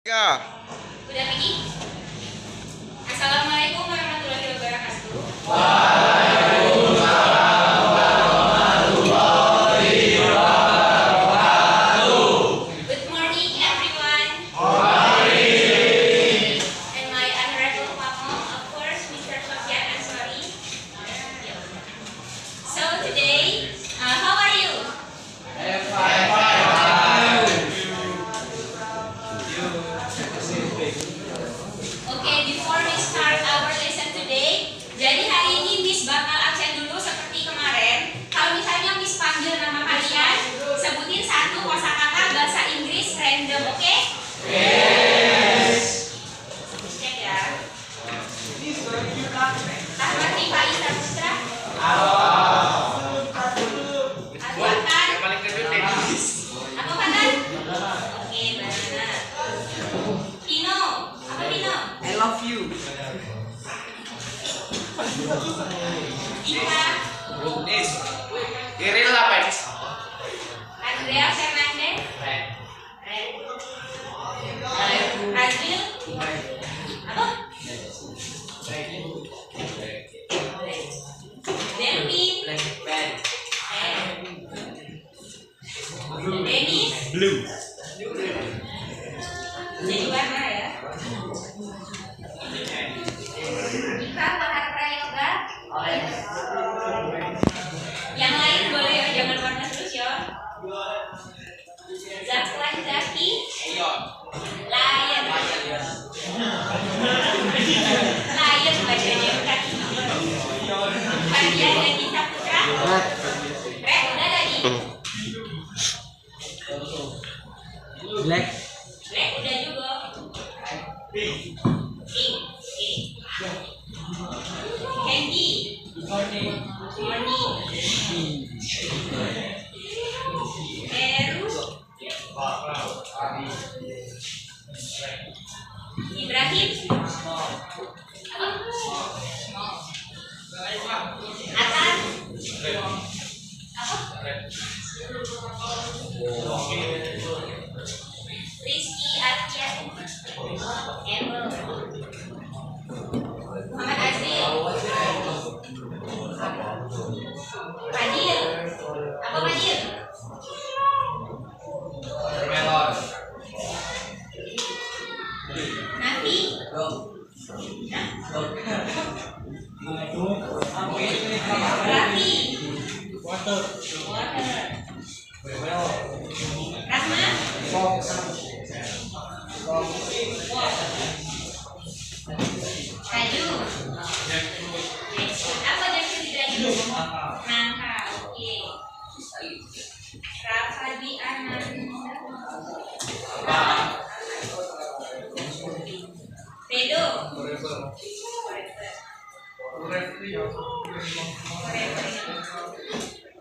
Ya. Udah pergi? Assalamualaikum warahmatullahi wabarakatuh. Good morning everyone. And my honorable Papa, of course, Mr. Sofyan Ansari. So today, how are you? Okay, before we start our lesson today, jadi hari ini Miss bakal absen dulu seperti kemarin. Kalau misalnya Miss panggil nama kalian, sebutin satu kosakata bahasa Inggris random, oke? Cek ya. Ahmad Rifai Saputra. Aku akan. Aku akan. Oke, benar. Pino, apa Pino? I love you. Ika, Iril apa ini? Andrea Fernandez, Azril, apa? Delvin, Dennis, Blue. jadi warna ya. Ika Bahar Prayoga. Yang lain boleh ya, jangan warna terus ya. Zakwan Zaki, Lion, Lion bacanya bukan. Fadian dan Gita Putra. Udah tadi. Black. Black udah juga. Pink. Candy. Morning. Heru. Ibrahim. Atan. Rizky Artian. Emel. Muhammad Azril. Fadil. Apa Fadil? Nafi. Raffi. Water. Rahma. Raju. Apa jackson di Raju? Nangka. Oke. Rafadi Ananda. Pedo.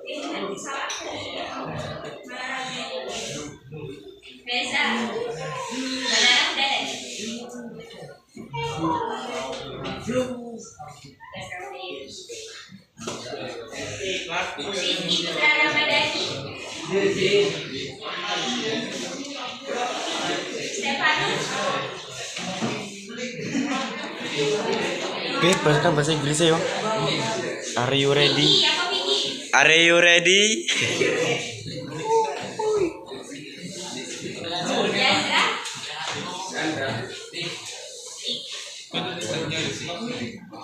Nanti salah. Reza. Banana udah tadi. Siti Putra Ramadhani. Stefanus. Oke, bahasa bahasa Inggrisnya yo. Are you ready? Vicky, apa Vicky? Are you ready? Yandra.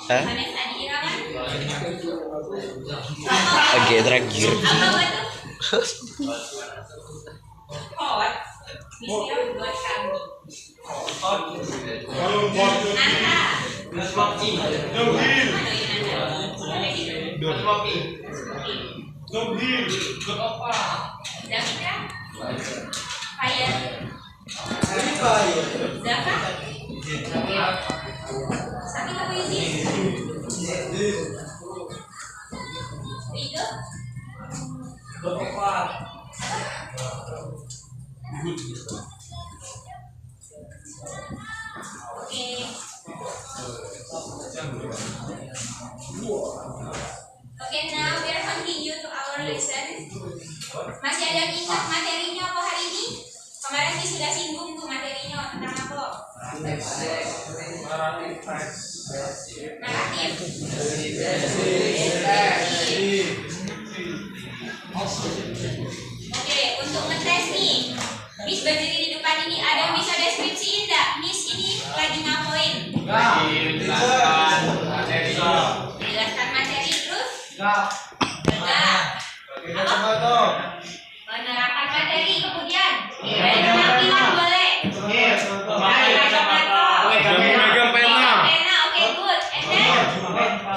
Hah? Vanessa Adi Irawan. Oke, terakhir. Apa batu? Hot. Mister buat kami. Nanta. Davika. Fire. Zaka. Sakit apa ini? Rido. Oke. Oke, now we are continue to our lesson. Masih ada yang ingat materinya apa hari ini? Kemarin sih sudah singgung tuh materinya tentang apa Naratif. Oke, untuk ngetes nih, Miss berdiri di depan ini, ada yang bisa deskripsiin enggak? Miss ini lagi ngapain? Menjelaskan materi terus? Enggak. Apa? Menerangkan materi kemudian? Dari penampilan boleh? Megang pena. Pena, oke, good. And then?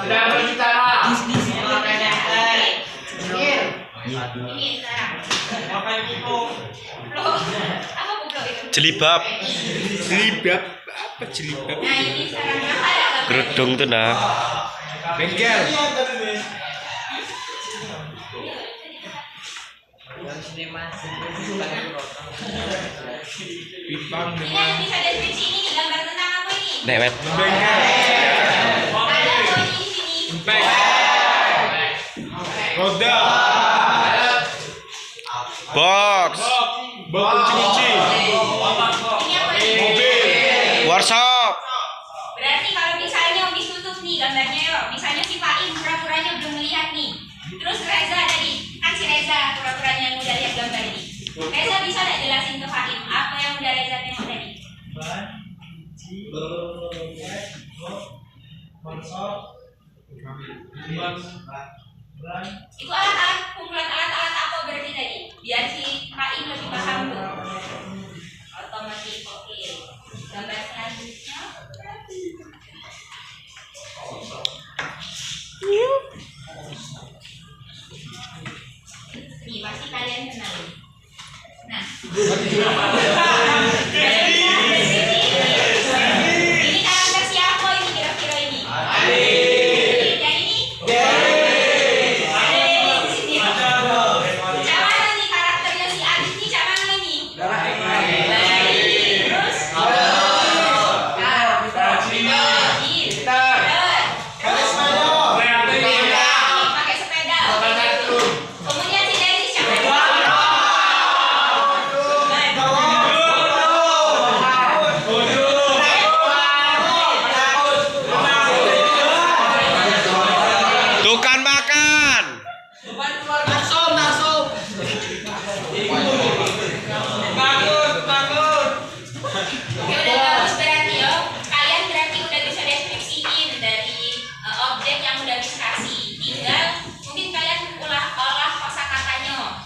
Sudah berbicara. Ini sekarang. Loh, apa goblok itu? Jelibab. Jelibab apa jelibab? Nah, ini sekarang apa ya? Kerudung tuh nah. Bengkel. Pipang Ini ada bisa deskripsi ini nih, gambar tentang apa ini? Newet. bengkel. Ada poin di sini. Empek. Roda. Box. Bak kunci-kunci. Ini apa ini? Mobil. Workshop. Berarti kalau misalnya Miss tutup nih gambarnya ya, misalnya si Faim pura-puranya belum melihat nih. Terus Reza tadi, kan si Reza pura-puranya yang udah lihat gambar ini. Reza bisa nggak jelasin ke Faim apa yang udah Reza tengok tadi? Itu alat-alat, kumpulan alat-alat apa berarti tadi? Biar si Faim lebih paham tuh. Otomatis, oke. Gambar selanjutnya. Nih, pasti kalian kenal. Nah, ini karakter siapa ini kira-kira ini? Yang ini? Cak mana nih karakternya si Adit nih? Cak mana ini? Terus? Pakai sepeda. Kemudian si Dennis siapa? Tukang makan. Oke, udah bagus berarti ya. Kalian berarti udah bisa deskripsiin dari objek yang udah dikasih. Tinggal mungkin kalian olah kosakatanya.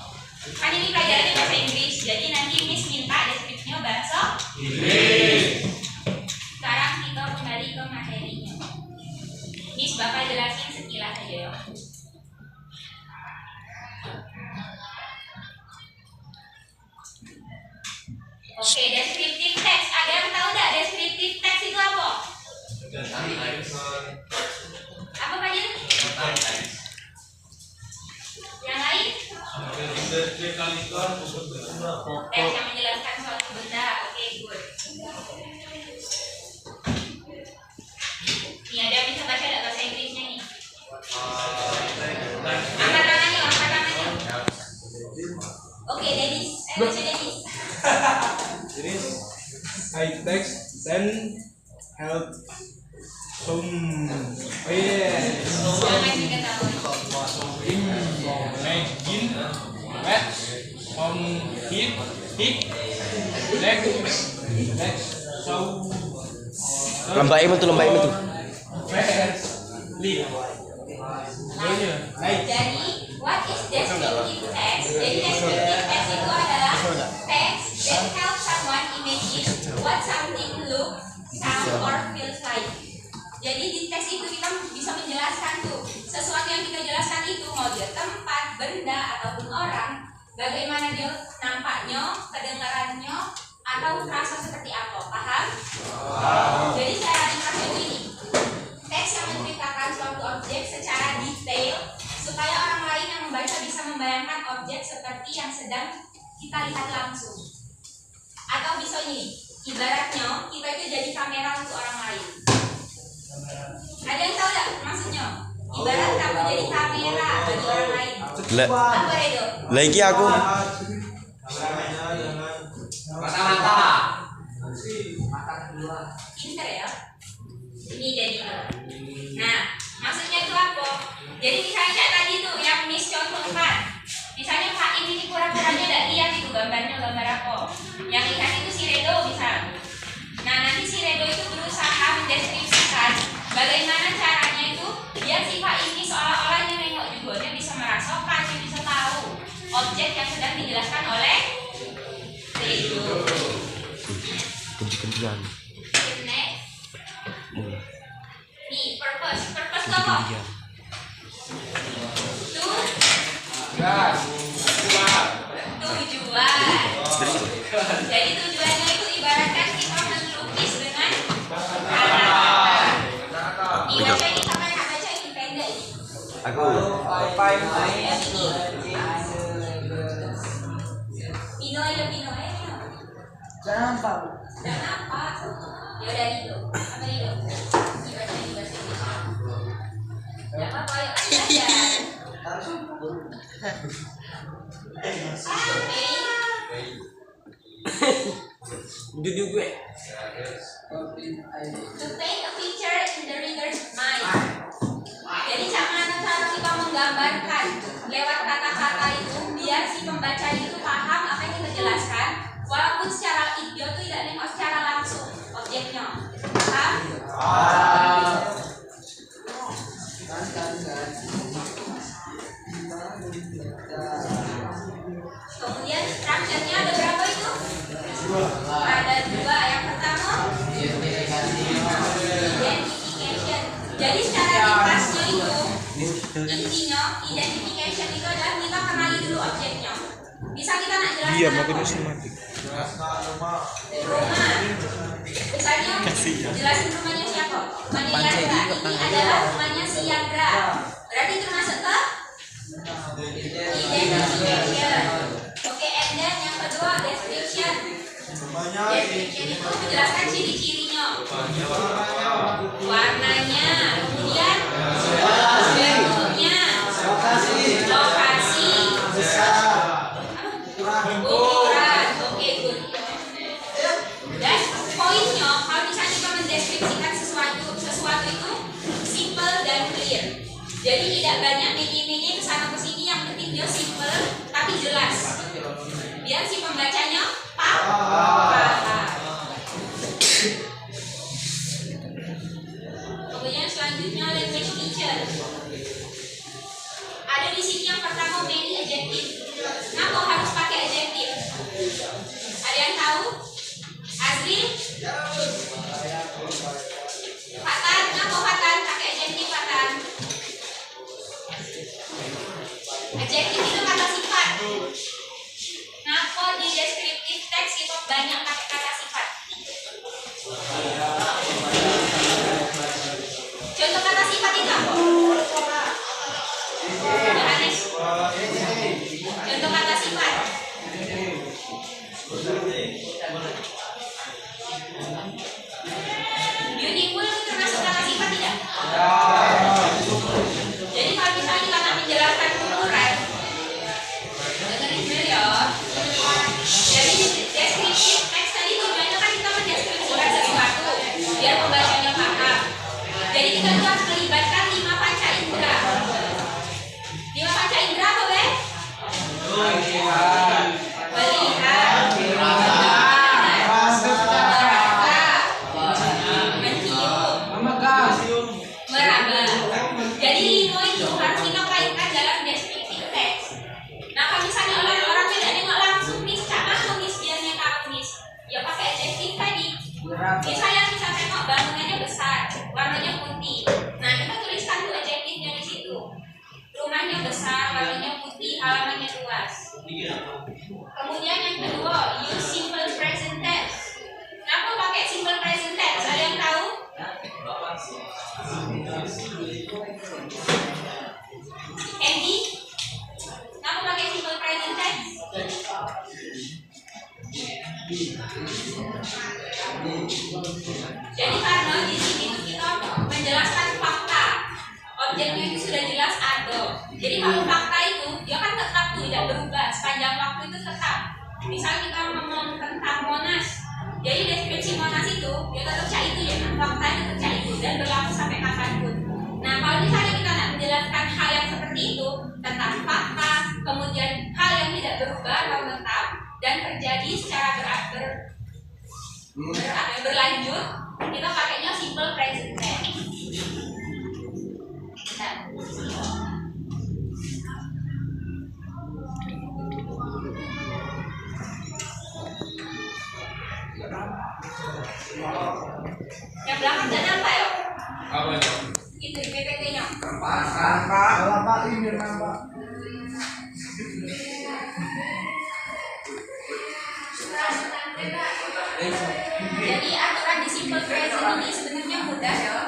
Kan ini pelajarannya bahasa Inggris, jadi nanti Miss minta deskripsinya bahasa Inggris. Sekarang kita kembali ke materinya. Miss bakal jelasin sekilas aja ya. Oke, deskriptif teks. Ada yang tahu nggak deskriptif teks itu apa? Apa Pak Jin? Yang lain? Teks yang menjelaskan suatu benda. Oke, good. Nih ada yang bisa baca nggak bahasa Inggrisnya nih? Angkat tangannya, angkat tangannya. Oke, Dennis. Baca Dennis. High text then help some Jangan diketahui. imagine wet some heat next so Lembakin itu, lembakin itu. fast lead. Jadi, what is descriptive text? Jadi descriptive text itu adalah text that helps someone imagine what something look, sound, or feels like. Jadi di teks itu kita bisa menjelaskan tuh sesuatu yang kita jelaskan itu mau dia tempat, benda ataupun orang, bagaimana dia nampaknya, kedengarannya, atau terasa seperti apa. Paham? Jadi cara ringkasnya itu ini. Teks yang menceritakan suatu objek secara detail supaya orang lain yang membaca bisa membayangkan objek seperti yang sedang kita lihat langsung. Atau bisa ini, ibaratnya kita itu jadi kamera untuk orang lain. Ada yang tahu nggak maksudnya? Ibarat kamu jadi kamera bagi orang lain. Apa itu? Lagi aku. Mata-mata. Pinter ya. Ini jadi itu. Nah, maksudnya itu apa? Jadi misalnya kayak tadi tuh yang Miss contohkan. Misalnya Pak ini pura-puranya tidak lihat itu gambarnya gambar apa. Yang lihat itu si Redo misal. Nah, nanti si Redo itu berusaha mendeskripsikan bagaimana caranya itu biar si Pak ini seolah-olah dia nengok juga, dia bisa merasakan, dia bisa tahu objek yang sedang dijelaskan oleh Redo. Kemudian. Next. Nih, purpose itu apa? Tujuan. Jadi tujuannya itu ibaratkan kita melukis dengan kata-kata. Dibaca ini sampai nggak baca ini pendek ini. Aku. Pino aja Pino. Jangan apa? Dan apa? Ya udah itu. Apa itu? Dibaca di bahasa Indonesia. Ya apa? Yuk belajar. Duduk gue. To paint a picture in the reader's mind. Jadi cara kita menggambarkan lewat kata-kata itu biar si pembaca itu paham apa yang kita jelaskan, walaupun secara video itu tidak nengok secara langsung objeknya. Paham? Kemudian strukturnya ada berapa itu? Ada dua. Yang pertama identification. Jadi secara ringkasnya itu intinya identification itu adalah kita kenali dulu objeknya. Bisa kita nak jelaskan apa? Rumah. Misalnya jelasin rumahnya siapa? Rumahnya Yandra. Ini adalah rumahnya si Yandra. Berarti termasuk ke identification. Oke, and then yang kedua description. Description itu menjelaskan ciri-cirinya, warnanya, kemudian bentuknya, lokasi, ukuran. Oke, good. Dan poinnya, kalau misalnya kita mendeskripsikan sesuatu itu simple dan clear. Jadi tidak banyak mini-mini kesana kesini, yang penting dia simple tapi jelas. Biar si pembacanya paham. Kemudian selanjutnya language feature. Ada di sini yang pertama many adjective. Kenapa harus pakai adjective? Ada yang tahu? Azril? Fatan, kenapa Fatan pakai adjective Fatan? Adjektif itu kata sifat. Kenapa di deskriptif teks kita banyak pakai kata sifat? Contoh kata sifat itu apa? Yohanes. Contoh kata sifat. Beautiful itu termasuk kata sifat tidak? Jadi kalau misalnya kita nak menjelaskan ukuran, dengerin dulu ya. Jadi deskriptif teks tadi tujuannya kan kita mendeskripsikan sesuatu biar pembacanya paham. Jadi kita tuh harus melibatkan 5 panca indera. 5 panca indera apa be? Melihat, mencium, meraba. Jadi 5 itu harus kita kaitkan dalam deskriptif teks. Nah kalau misalnya orang-orang tidak nengok langsung nih, cara tulis biarnya tulis, ya pakai adjektif tadi. Misalnya kita tengok bangunannya besar, warnanya putih. Nah kita tuliskan tuh adjektifnya di situ. Rumahnya besar, warnanya putih, halamannya luas. Kemudian yang kedua, use simple present tense. Kenapa pakai simple present tense? Ada yang tahu? Andy? Kenapa pakai simple present tense? Jadi karena di sini kita menjelaskan fakta, objeknya itu sudah jelas ada. Jadi kalau fakta itu dia kan tetap tidak berubah sepanjang waktu itu tetap. Misal kita ngomong tentang Monas, Jadi deskripsi Monas itu ya tetap cak itu ya, fakta tetap cak itu dan berlaku sampai kapanpun. Nah kalau misalnya kita nak menjelaskan hal yang seperti itu tentang fakta, kemudian hal yang tidak berubah atau tetap dan terjadi secara berlanjut, kita pakainya simple present tense. Yang belakang tidak nampak ya? Apa itu? Itu PPT-nya. Nampak ini nampak. Jadi aturan di simple present ini sebenarnya mudah ya.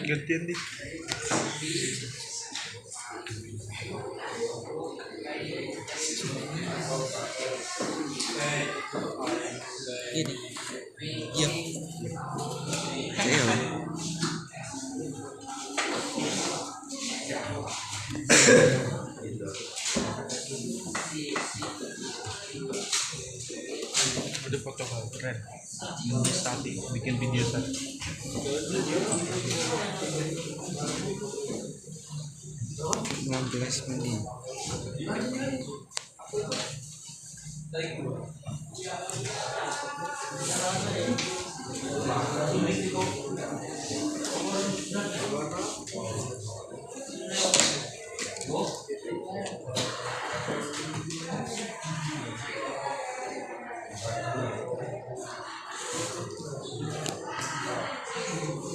Gantian nih. Ini. Iya. Ada foto keren. Static, bikin video tadi. 16 menit.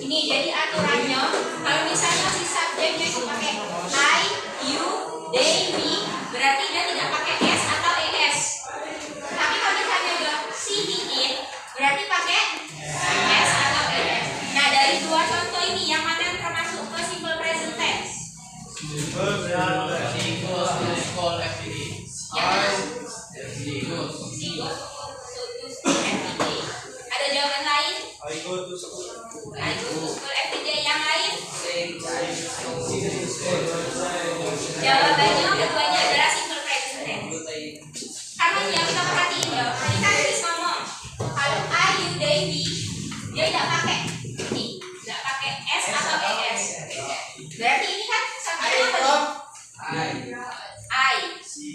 Ini jadi aturannya kalau misalnya si subjeknya itu pakai I, you, they, we, berarti dia tidak pakai s atau es. Tapi kalau misalnya udah she, he, it, berarti pakai s atau es. Nah dari dua contoh ini yang mana yang termasuk ke simple present tense? Ada jawaban lain? I go to school every day. Yang lain? Jawabannya keduanya adalah simple present tense. Karena yang kita perhatiin ya, tadi kan Chris ngomong kalau I, you, they, we, dia tidak pakai ini, tidak pakai s atau es. Berarti ini kan subjeknya apa nih? I.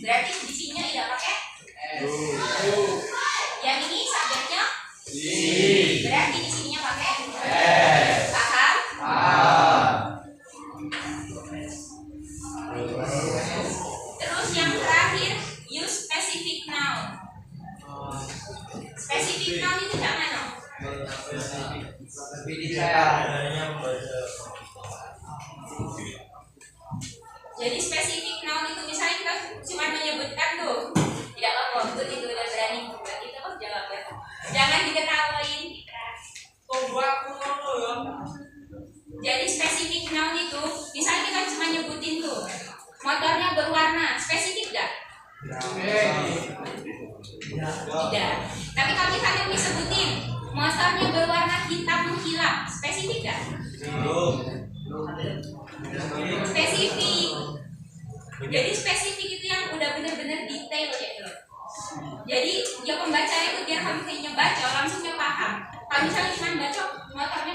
Berarti di sini tidak pakai yang ini subjeknya berarti di sininya pakai paham? Terus yang terakhir use specific noun. Specific noun itu yang mana? Jadi specific noun itu misalnya kita cuma menyebutkan tuh tidak apa-apa, itu udah berani buat itu kok jawab ya. Jangan diketawain kita. Jadi specific noun itu misalnya kita cuma nyebutin tuh motornya berwarna, spesifik gak? Tidak. Tapi kalau misalnya disebutin motornya berwarna hitam mengkilap, spesifik gak? Spesifik. Jadi spesifik itu yang udah bener-bener detail ya. Jadi ya pembaca itu biar kamu kayaknya baca langsungnya paham. Kalau misalnya cuma baca motornya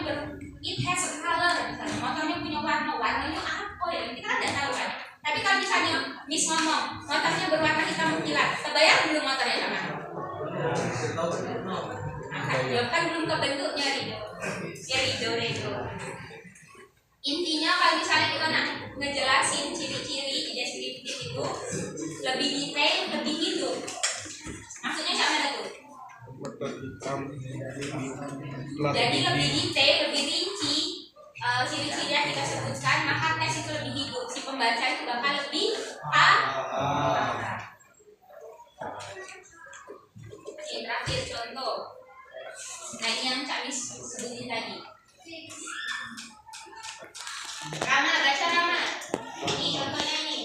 it has a color, misalnya motornya punya warnanya apa ya, kita kan tidak tahu kan. Tapi kalau misalnya Miss ngomong motornya berwarna hitam mengkilat, kebayang belum motornya sama? Ya kan belum kebentuknya Rido. Intinya kalau misalnya kita nak ngejelasin ciri-ciri di deskriptif itu lebih detail, lebih hidup. Maksudnya sama mana tuh? Jadi lebih detail, lebih rinci ciri-ciri yang kita sebutkan, maka teks itu lebih hidup. Si pembaca itu bakal lebih paham. Oke, terakhir contoh. Nah ini yang Cak Mis sebutin tadi. Rama, baca Rama. Ini contohnya nih.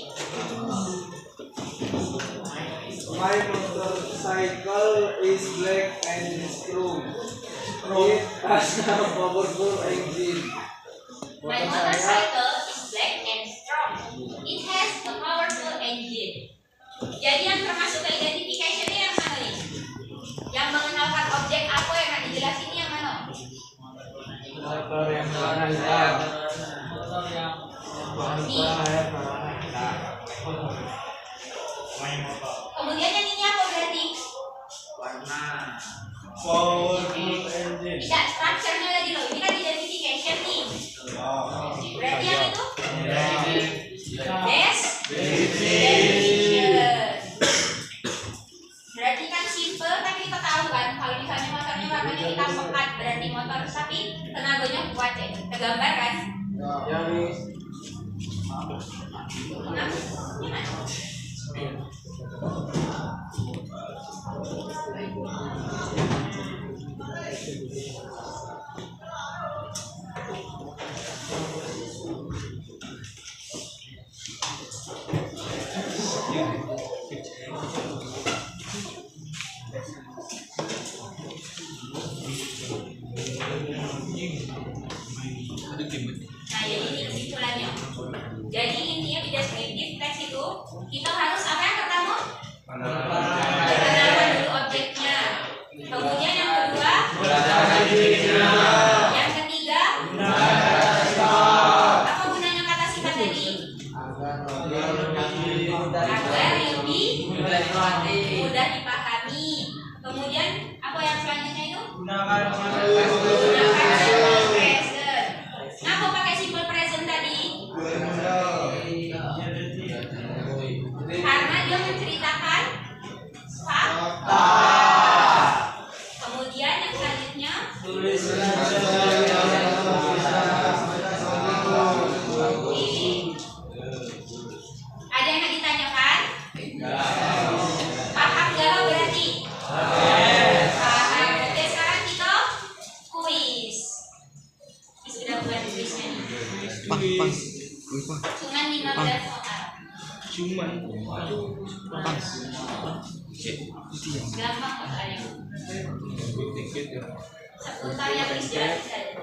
My motorcycle is black and strong. It has a powerful engine. My motorcycle is black and Jadi yang termasuk ke identification yang mana nih? Yang mengenalkan objek apa yang nak dijelasin yang mana? Motor yang warna hitam. Nih. Kemudian yang ini apa berarti? Warna. Powerful engine. Tidak, structure-nya lagi loh. Ini kan identification nih. Berarti yang itu? Description. Berarti kan simple, tapi kita tahu kan kalau misalnya motornya warnanya hitam pekat, berarti motor tapi tenaganya kuat ya. Tergambar kan? Ya, nih. Nah, gimana? Nah, jadi ini kesimpulannya. Jadi intinya di deskriptif teks itu kita harus apa yang pertama? Mengenalkan dulu objeknya. Kemudian yang kedua, yang ketiga, apa gunanya kata sifat tadi? Agar lebih mudah dipahami. Kemudian apa yang selanjutnya itu? Gunakan simple present. Kenapa pakai simple present tadi? Karena dia menceritakan fakta. Kemudian yang selanjutnya ada yang ditanyakan? Paham gak lo berarti? Paham. Oke, sekarang kita kuis. Ini sudah buat kuisnya nih. Cuman 15 soal. Gampang kok soalnya. Seputar yang dijelaskan saja.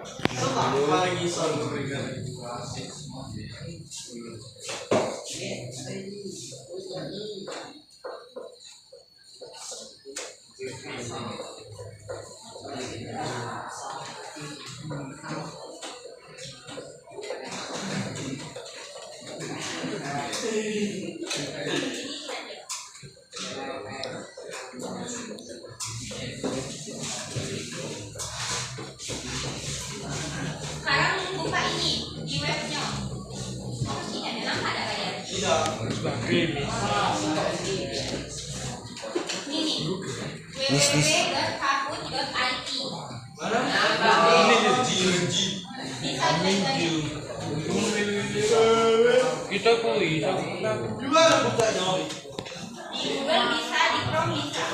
Sekarang buka ini di webnya. Ini ada nama ada kalian? Ini www.kahoot.it. Bisa dilihat. Kita kuis. Di Google bisa, di Chrome bisa.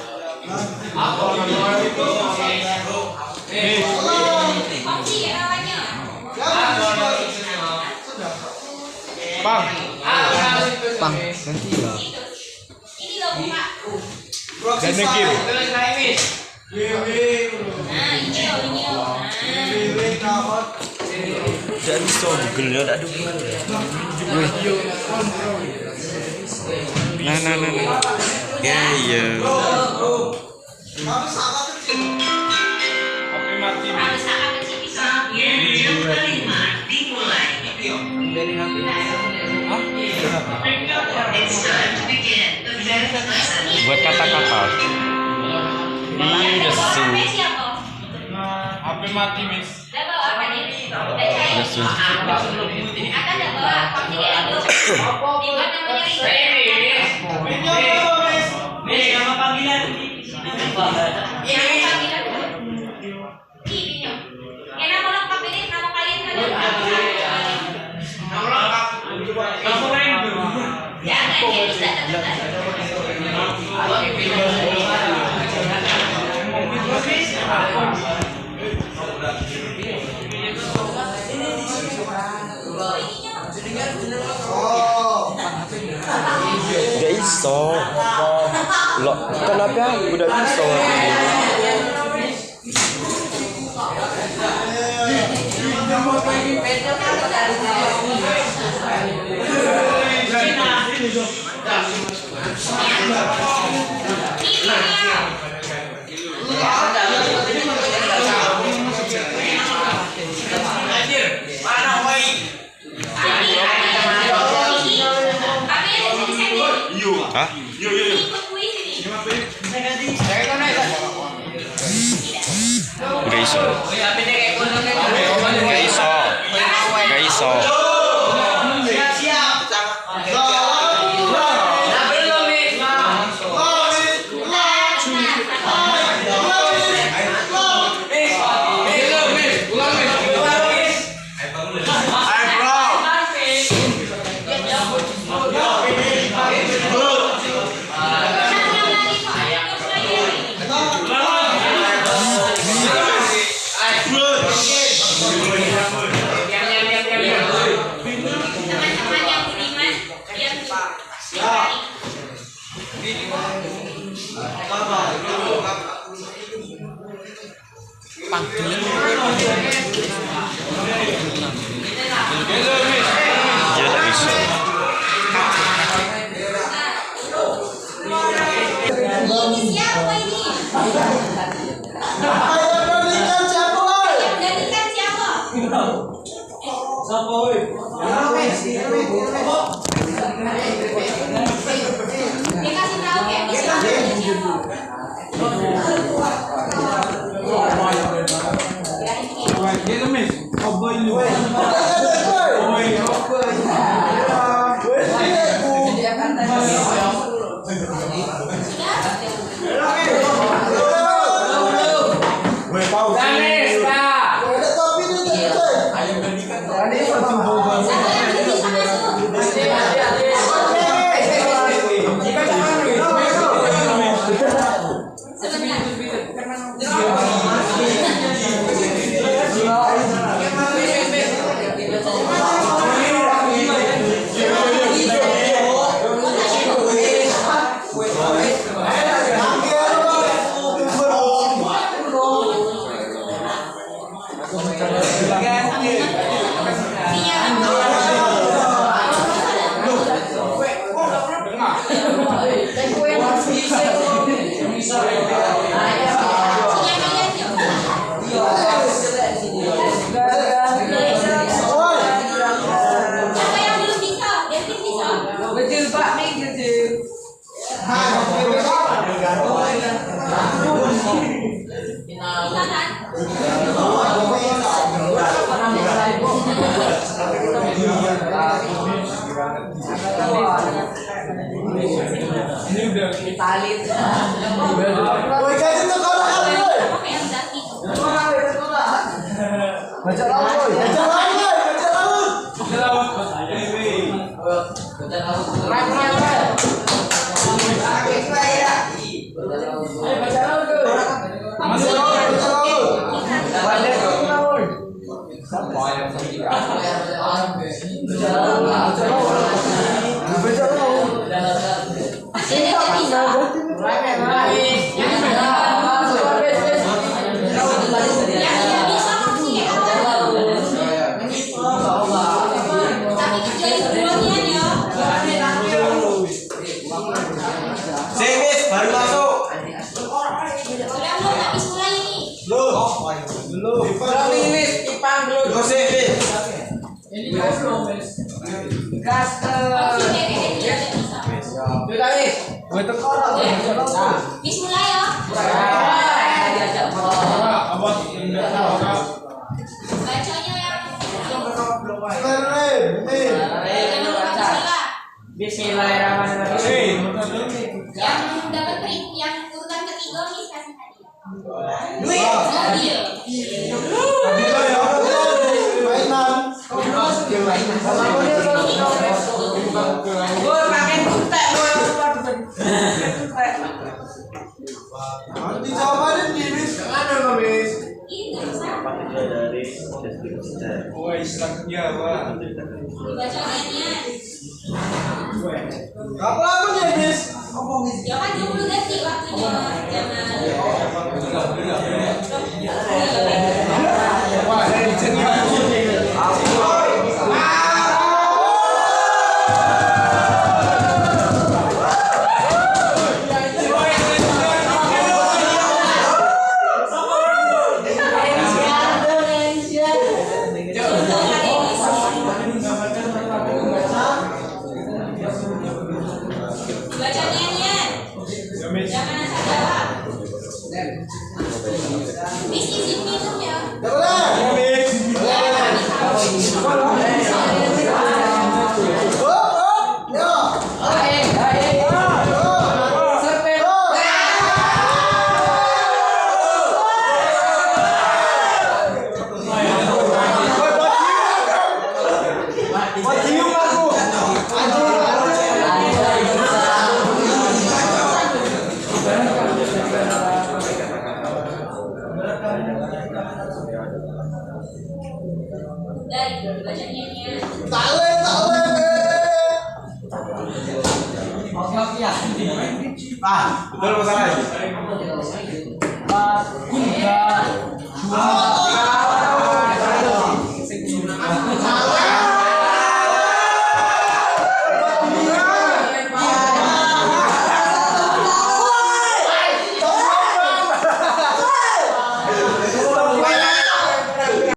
Opsi ya namanya. Pang. Ganti ya. Ini loh buka. Dan nekim. Nah ini loh. Nah. Jadi so Google ada gimana ya? Nah. Ya iya. Apa mati? Harus sangat kecil bisa. Buat kata-kata. Sampai siapa? Apa mati, Miss? Udah bawa apa nih? Nesu. Akan udah bawa. Kalau tidak itu dibuat namanya ribet. Nama panggilan. Ini ya nama lengkap ini nama kalian kan? Jangan ya bisa Gak iso. Loh, kenapa udah iso? Ya, Hah? Gak iso. Gak iso. Gak iso. Teman-teman yang budiman, biar Dia tak iso. Ini siapa ini? Yang gantikan siapa? Dia kasih tahu kayak ini siapa? Bismillahirrahmanirrahim. Yang dapat print yang urutan ketiga nih kasih hadiah. Itu sama. Oh, Islamnya, Pak. Dibaca ayatnya. Apa lagunya, Bis? Ya kan 20 detik waktunya. Wah, dari sini. baca nyanyian. Jangan asal jawab. Miss izin minum ya. Ya, Miss. Baik, baca nyanyian. Betul masalahnya.